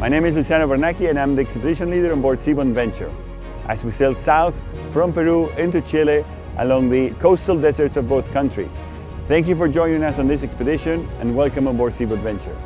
My name is Luciano Bernacchi and I'm the expedition leader on board Seabourn Venture as we sail south from Peru into Chile along the coastal deserts of both countries. Thank you for joining us on this expedition and welcome on board Seabourn Venture.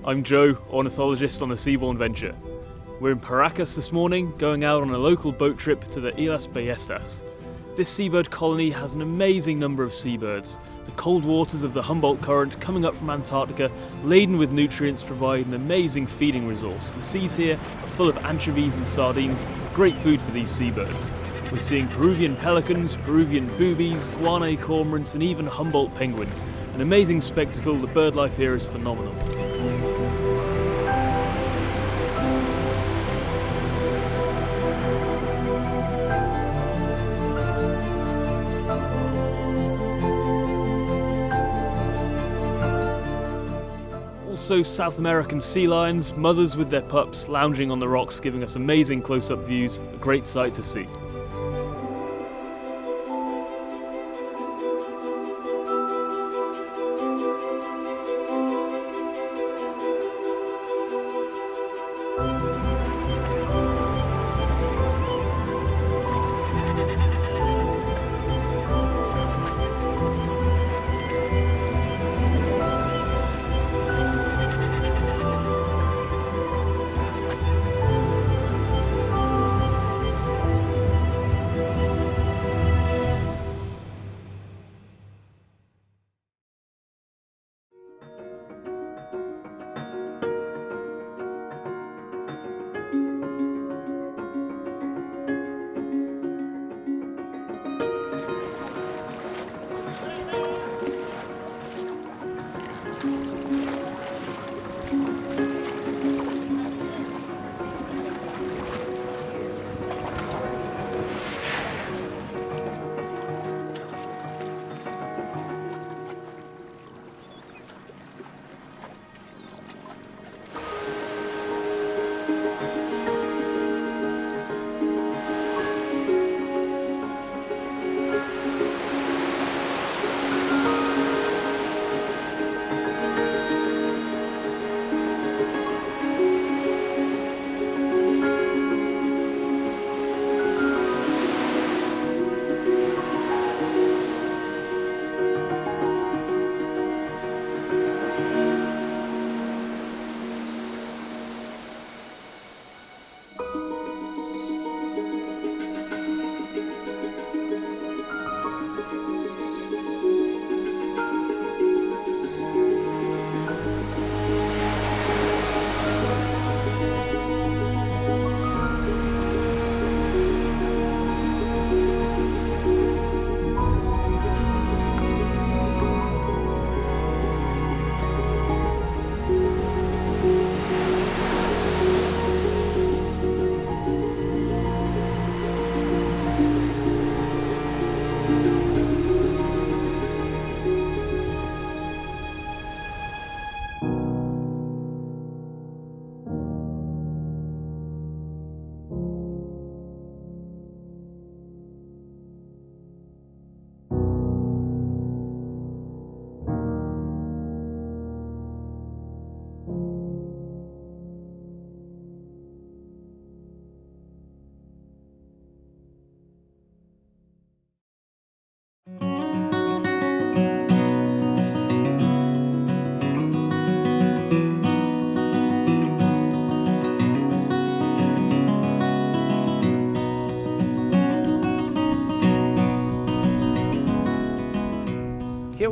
I'm Joe, ornithologist on the Seabourn Venture. We're in Paracas this morning, going out on a local boat trip to the Islas Ballestas. This seabird colony has an amazing number of seabirds. The cold waters of the Humboldt Current coming up from Antarctica, laden with nutrients, provide an amazing feeding resource. The seas here are full of anchovies and sardines, great food for these seabirds. We're seeing Peruvian pelicans, Peruvian boobies, Guanay cormorants and even Humboldt penguins. An amazing spectacle, the bird life here is phenomenal. Also South American sea lions, mothers with their pups lounging on the rocks, giving us amazing close-up views, a great sight to see.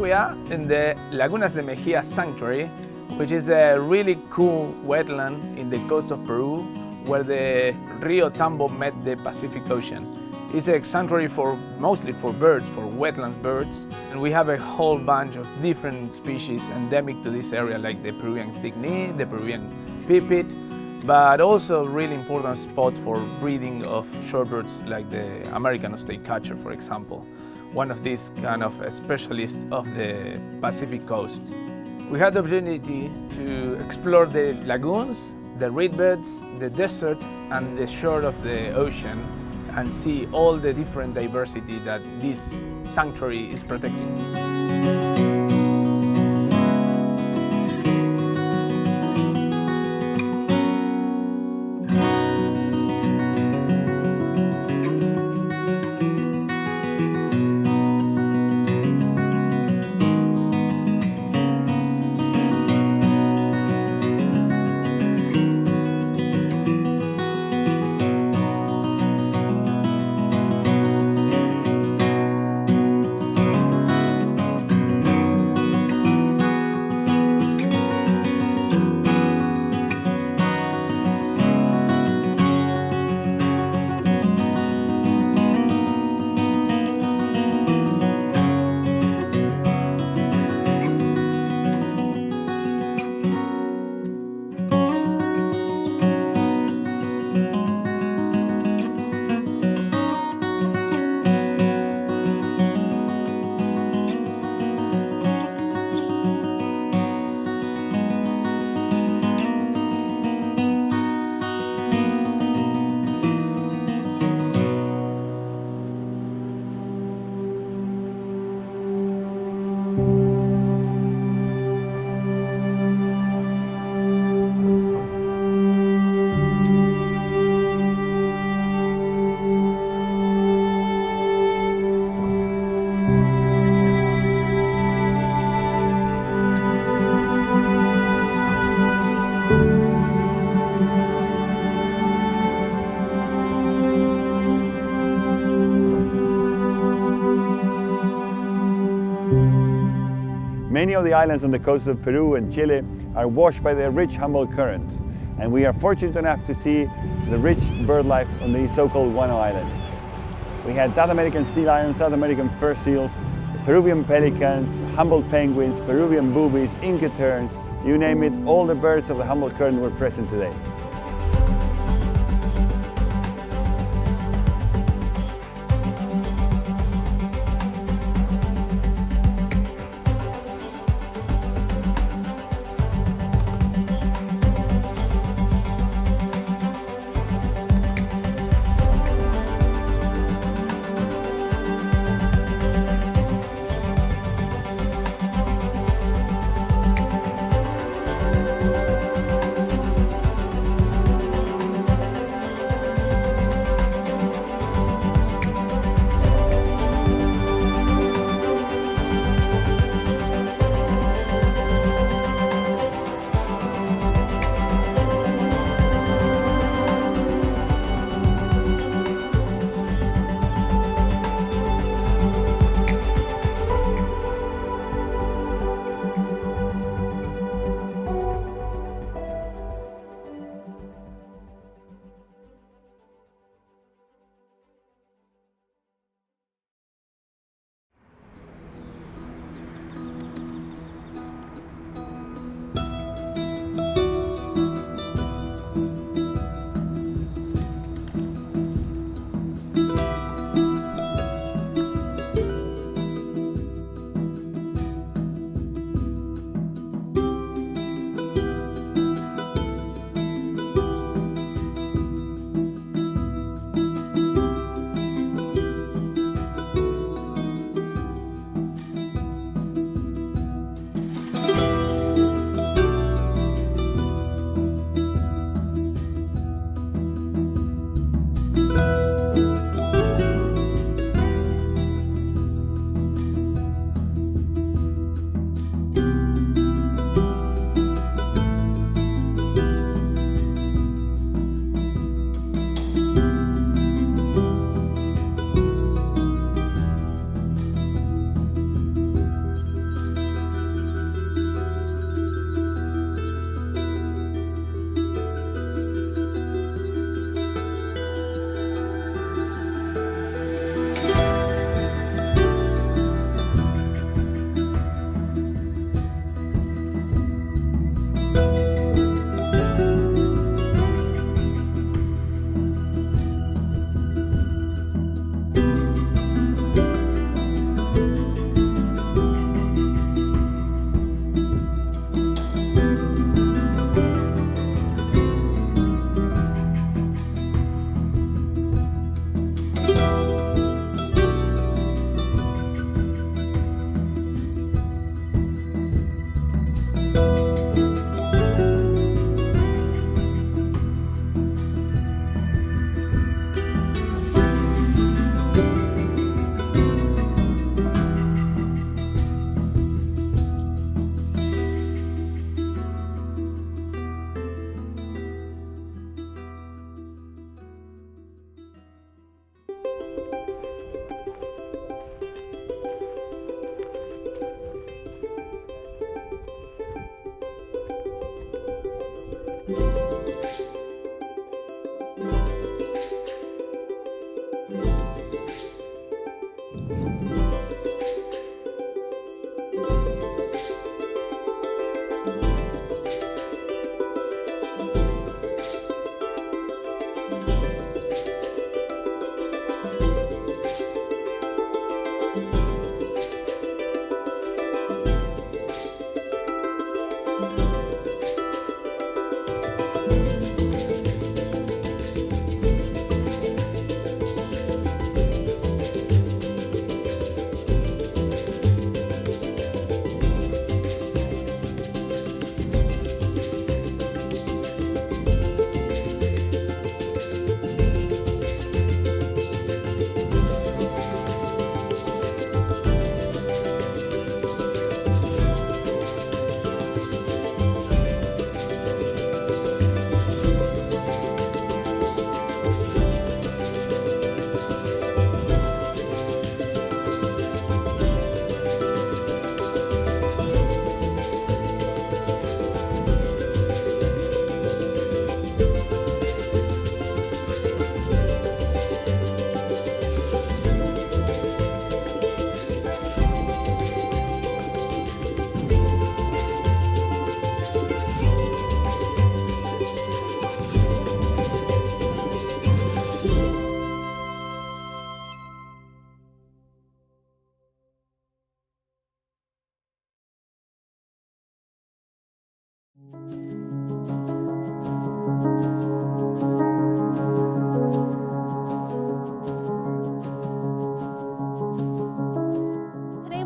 we are in the Lagunas de Mejia Sanctuary, which is a really cool wetland in the coast of Peru where the Rio Tambo met the Pacific Ocean. It's a sanctuary mostly for birds, for wetland birds, and we have a whole bunch of different species endemic to this area, like the Peruvian thick-knee, the Peruvian pipit, but also a really important spot for breeding of shorebirds like the American osteincatcher, for example, one of these kind of specialists of the Pacific coast. We had the opportunity to explore the lagoons, the reedbeds, the desert, and the shore of the ocean, and see all the different diversity that this sanctuary is protecting. Many of the islands on the coast of Peru and Chile are washed by the rich Humboldt Current, and we are fortunate enough to see the rich bird life on these so-called guano islands. We had South American sea lions, South American fur seals, Peruvian pelicans, Humboldt penguins, Peruvian boobies, Inca terns, you name it, all the birds of the Humboldt Current were present today.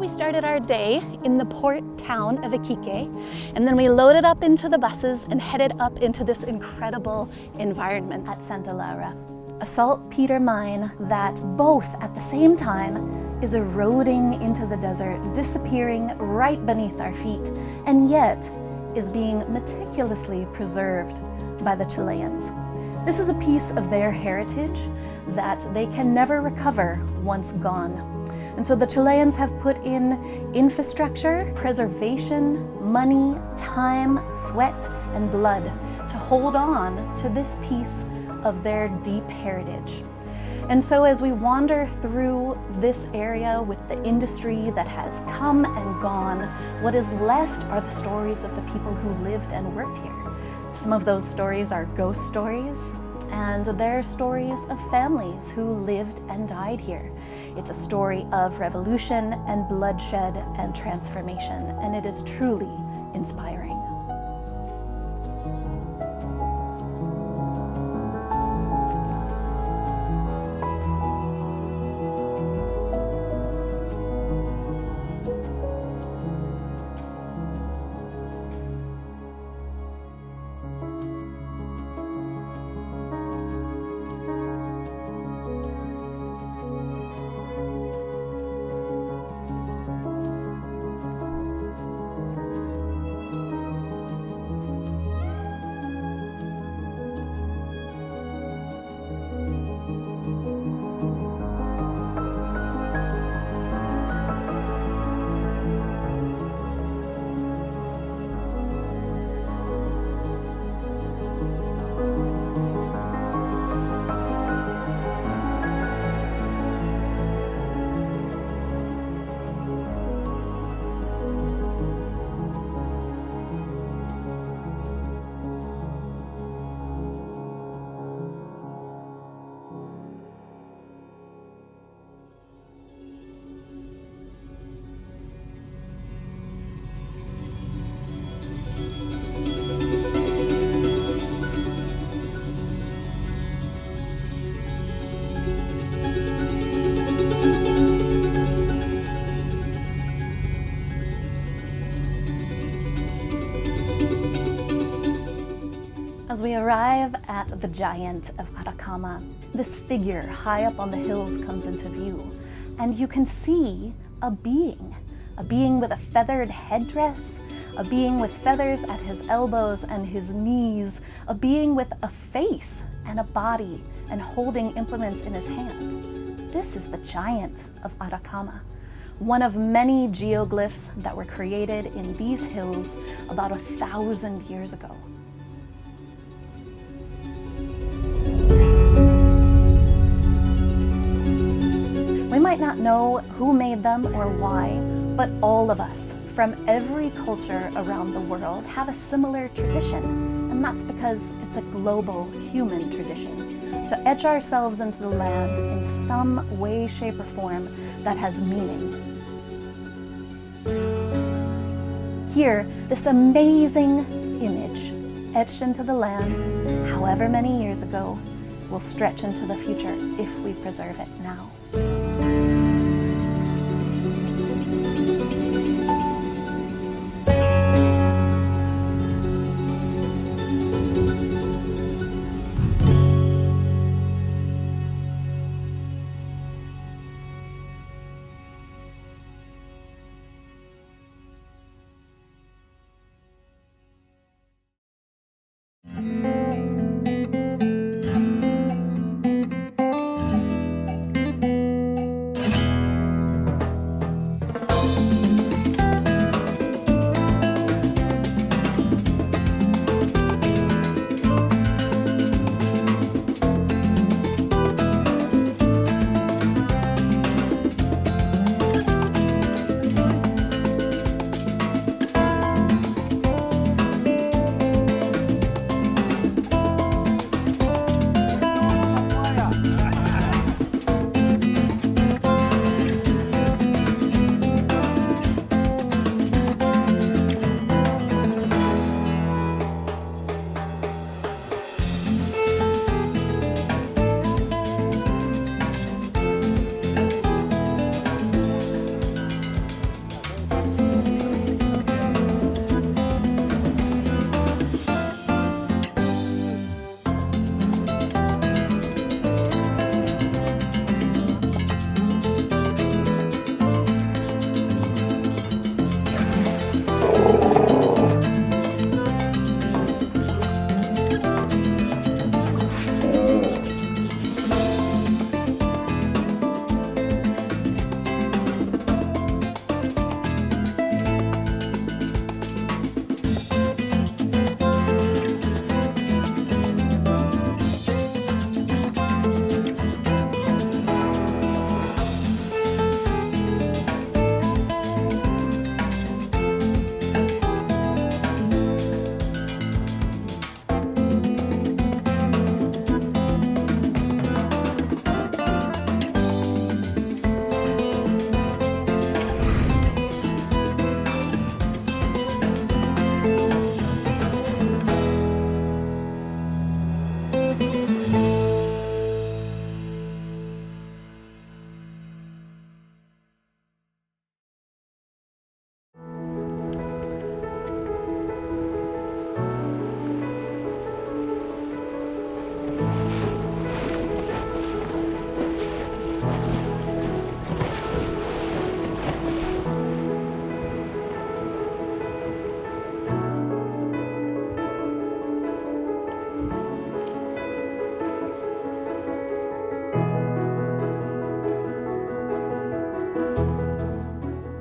Started our day in the port town of Iquique, and then we loaded up into the buses and headed up into this incredible environment at Santa Laura, a saltpeter mine that both at the same time is eroding into the desert, disappearing right beneath our feet, and yet is being meticulously preserved by the Chileans. This is a piece of their heritage that they can never recover once gone. And so the Chileans have put in infrastructure, preservation, money, time, sweat, and blood to hold on to this piece of their deep heritage. And so as we wander through this area with the industry that has come and gone, what is left are the stories of the people who lived and worked here. Some of those stories are ghost stories, and they're stories of families who lived and died here. It's a story of revolution and bloodshed and transformation, and it is truly inspiring. As we arrive at the giant of Atacama, this figure high up on the hills comes into view, and you can see a being with a feathered headdress, a being with feathers at his elbows and his knees, a being with a face and a body and holding implements in his hand. This is the giant of Atacama, one of many geoglyphs that were created in these hills about 1,000 years ago. might not know who made them or why, but all of us from every culture around the world have a similar tradition, and that's because it's a global human tradition to etch ourselves into the land in some way, shape, or form that has meaning. Here, this amazing image etched into the land, however many years ago, will stretch into the future if we preserve it now.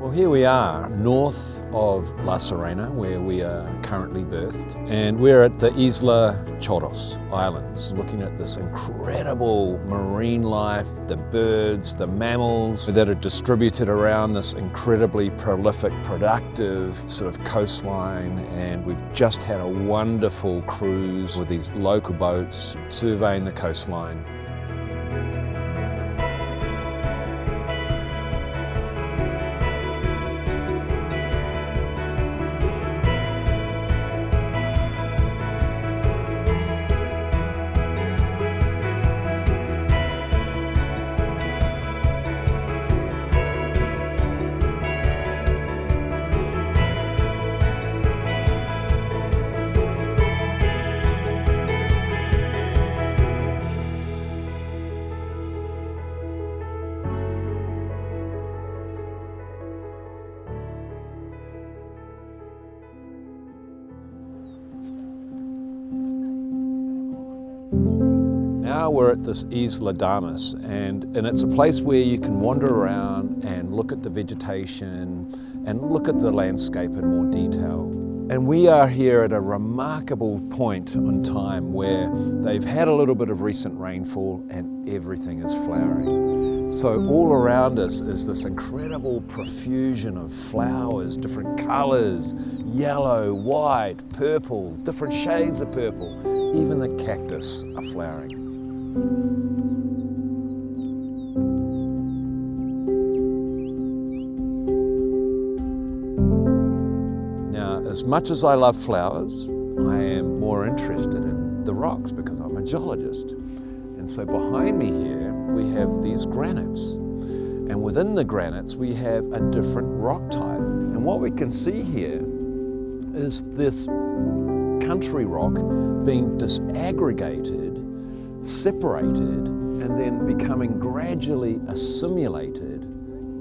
Well, here we are, north of La Serena, where we are currently berthed, and we're at the Isla Choros Islands, looking at this incredible marine life, the birds, the mammals that are distributed around this incredibly prolific, productive sort of coastline. And we've just had a wonderful cruise with these local boats surveying the coastline. Now we're at this Isla Damas, and it's a place where you can wander around and look at the vegetation and look at the landscape in more detail. And we are here at a remarkable point in time where they've had a little bit of recent rainfall and everything is flowering. So all around us is this incredible profusion of flowers, different colours, yellow, white, purple, different shades of purple. Even the cactus are flowering. Now, as much as I love flowers, I am more interested in the rocks because I'm a geologist. And so behind me here, we have these granites. And within the granites, we have a different rock type. And what we can see here is this country rock being disaggregated, separated, and then becoming gradually assimilated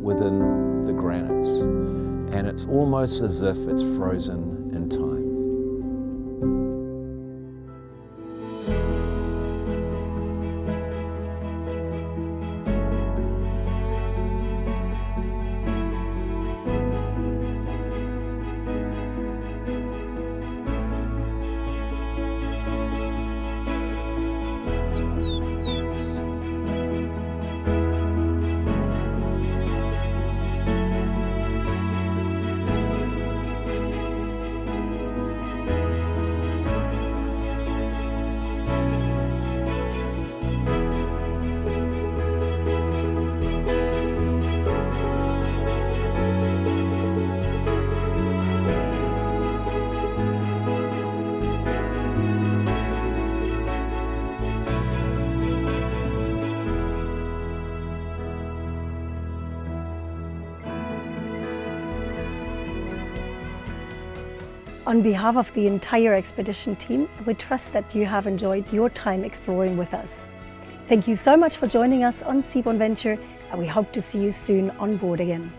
within the granites. And it's almost as if it's frozen in time. On behalf of the entire expedition team, we trust that you have enjoyed your time exploring with us. Thank you so much for joining us on Seabourn Venture, and we hope to see you soon on board again.